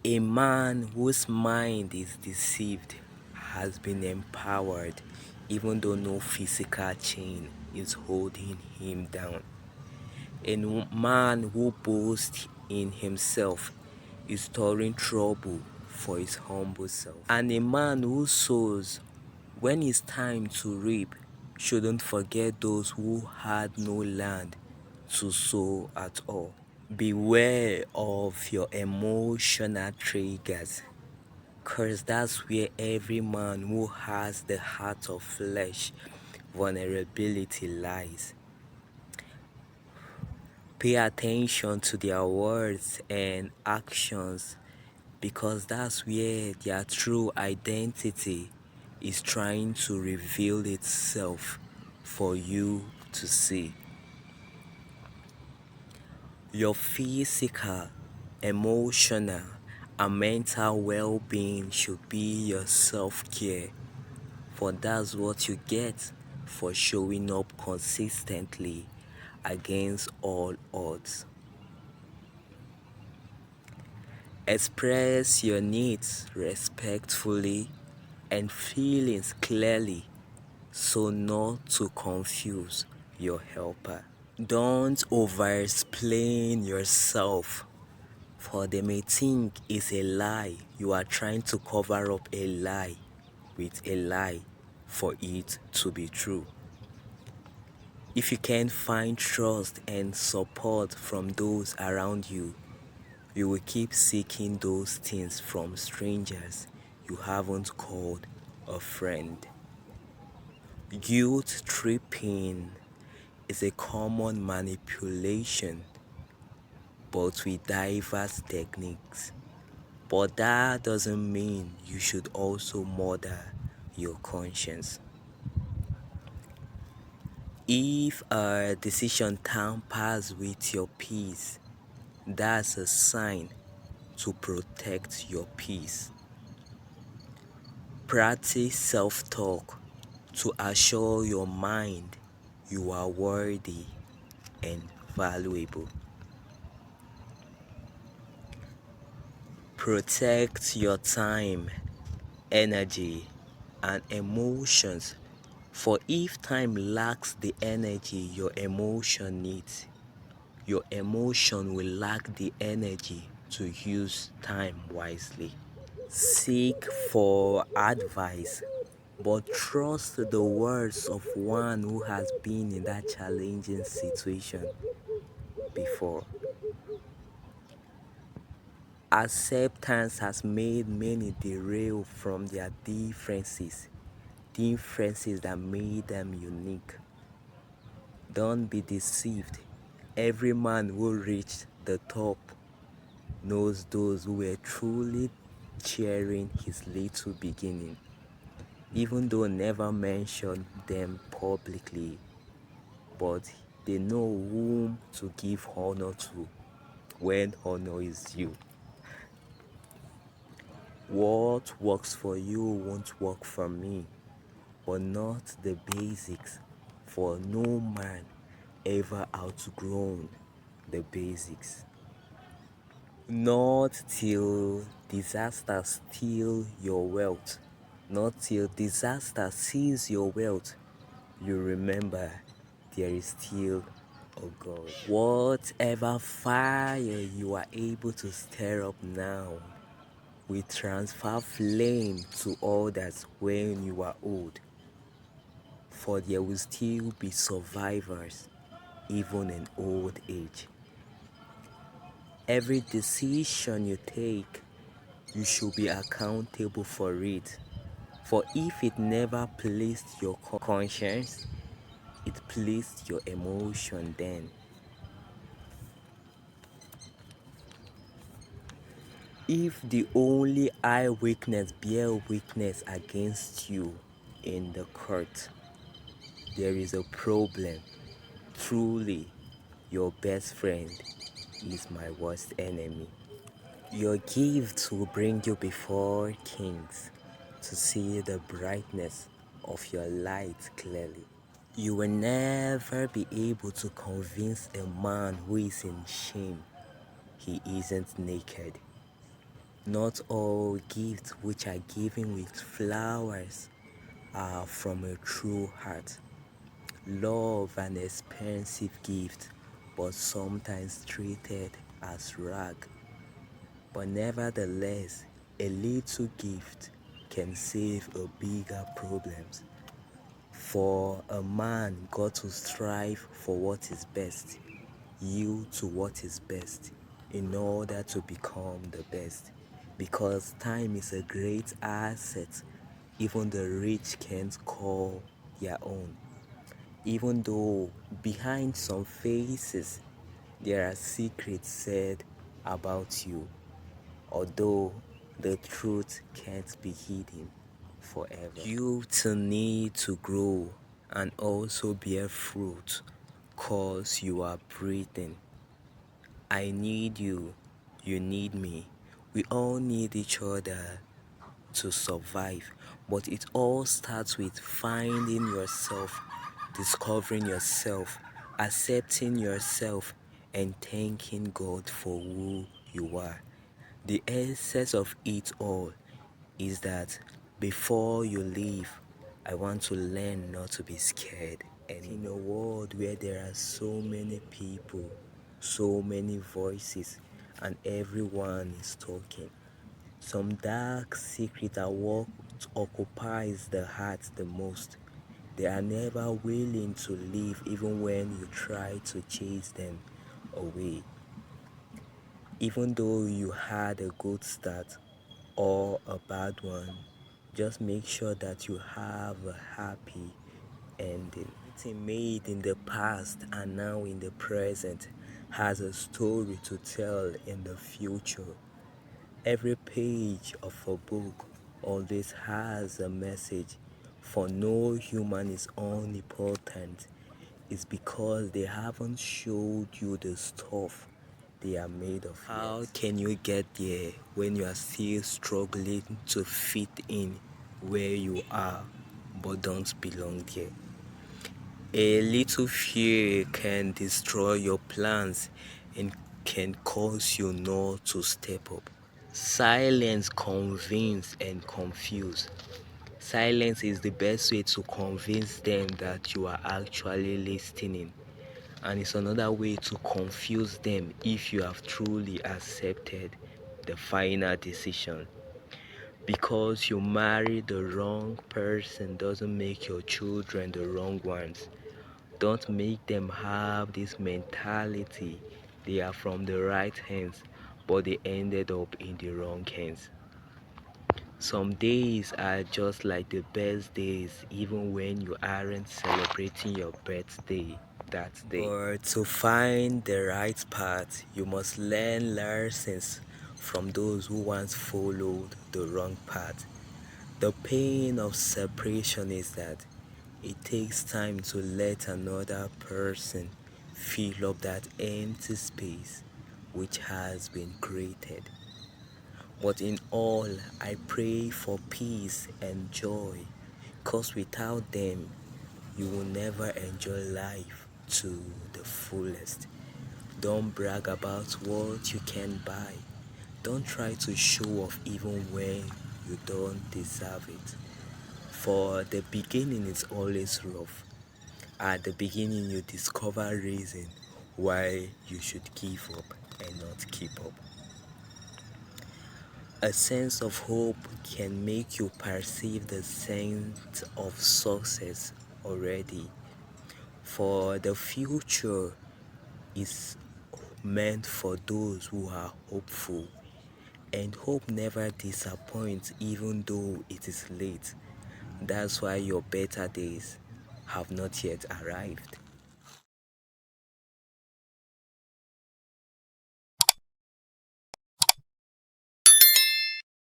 A man whose mind is deceived has been empowered even though no physical chain is holding him down. A man who boasts in himself is storing trouble for his humble self. And a man who sows when it's time to reap shouldn't forget those who had no land to sow at all. Beware of your emotional triggers, cause that's where every man who has the heart of flesh vulnerability lies. Pay attention to their words and actions, because that's where their true identity is trying to reveal itself for you to see. Your physical, emotional, and mental well-being should be your self-care, for that's what you get for showing up consistently against all odds. Express your needs respectfully and feelings clearly so not to confuse your helper. Don't over-explain yourself, for they may think it's a lie. You are trying to cover up a lie with a lie for it to be true. If you can't find trust and support from those around you, you will keep seeking those things from strangers you haven't called a friend. Guilt tripping is a common manipulation, but with diverse techniques. But that doesn't mean you should also murder your conscience. If a decision tampers with your peace, that's a sign to protect your peace. Practice self-talk to assure your mind you are worthy and valuable. Protect your time, energy, and emotions, for if time lacks the energy your emotion needs, your emotion will lack the energy to use time wisely. Seek for advice, but trust the words of one who has been in that challenging situation before. Acceptance has made many derail from their differences that made them unique. Don't be deceived. Every man who reached the top knows those who were truly cheering his little beginning, even though never mentioned them publicly, but they know whom to give honor to when honor is due. What works for you won't work for me, but not the basics, for no man ever outgrown the basics. Not till disaster steal your wealth, not till disaster sees your wealth, you remember there is still a God. Whatever fire you are able to stir up now will transfer flame to others when you are old, for there will still be survivors even in old age. Every decision you take, you should be accountable for it, for if it never pleased your conscience, it pleased your emotion then. If the only eyewitness bear witness against you in the court, there is a problem. Truly, your best friend is my worst enemy. Your gift will bring you before kings to see the brightness of your light clearly. You will never be able to convince a man who is in shame he isn't naked. Not all gifts which are given with flowers are from a true heart. Love an expensive gift, but sometimes treated as rag. But nevertheless, a little gift can save a bigger problems. For a man got to strive for what is best, yield to what is best, in order to become the best. Because time is a great asset, even the rich can't call their own. Even though behind some faces there are secrets said about you, although the truth can't be hidden forever. You too need to grow and also bear fruit, cause you are breathing. I need you, you need me. We all need each other to survive, but it all starts with finding yourself, discovering yourself, accepting yourself, and thanking God for who you are. The essence of it all is that before you leave, I want to learn not to be scared. And in a world where there are so many people, so many voices, and everyone is talking, some dark secret are what occupies the heart the most. They are never willing to leave even when you try to chase them away. Even though you had a good start or a bad one, just make sure that you have a happy ending. Everything made in the past and now in the present has a story to tell in the future. Every page of a book always has a message, for no human is omnipotent. It's because they haven't showed you the stuff they are made of. How can you get there when you are still struggling to fit in where you are but don't belong there? A little fear can destroy your plans and can cause you not to step up. Silence convince and confuse. Silence is the best way to convince them that you are actually listening, and it's another way to confuse them if you have truly accepted the final decision. Because you married the wrong person doesn't make your children the wrong ones. Don't make them have this mentality they are from the right hands, but they ended up in the wrong hands. Some days are just like the best days, even when you aren't celebrating your birthday that day. But to find the right path, you must learn lessons from those who once followed the wrong path. The pain of separation is that it takes time to let another person fill up that empty space which has been created. But in all, I pray for peace and joy, cause without them, you will never enjoy life to the fullest. Don't brag about what you can buy. Don't try to show off even when you don't deserve it. For the beginning is always rough. At the beginning, you discover reason why you should give up and not keep up. A sense of hope can make you perceive the sense of success already. For the future is meant for those who are hopeful, and hope never disappoints even though it is late. That's why your better days have not yet arrived.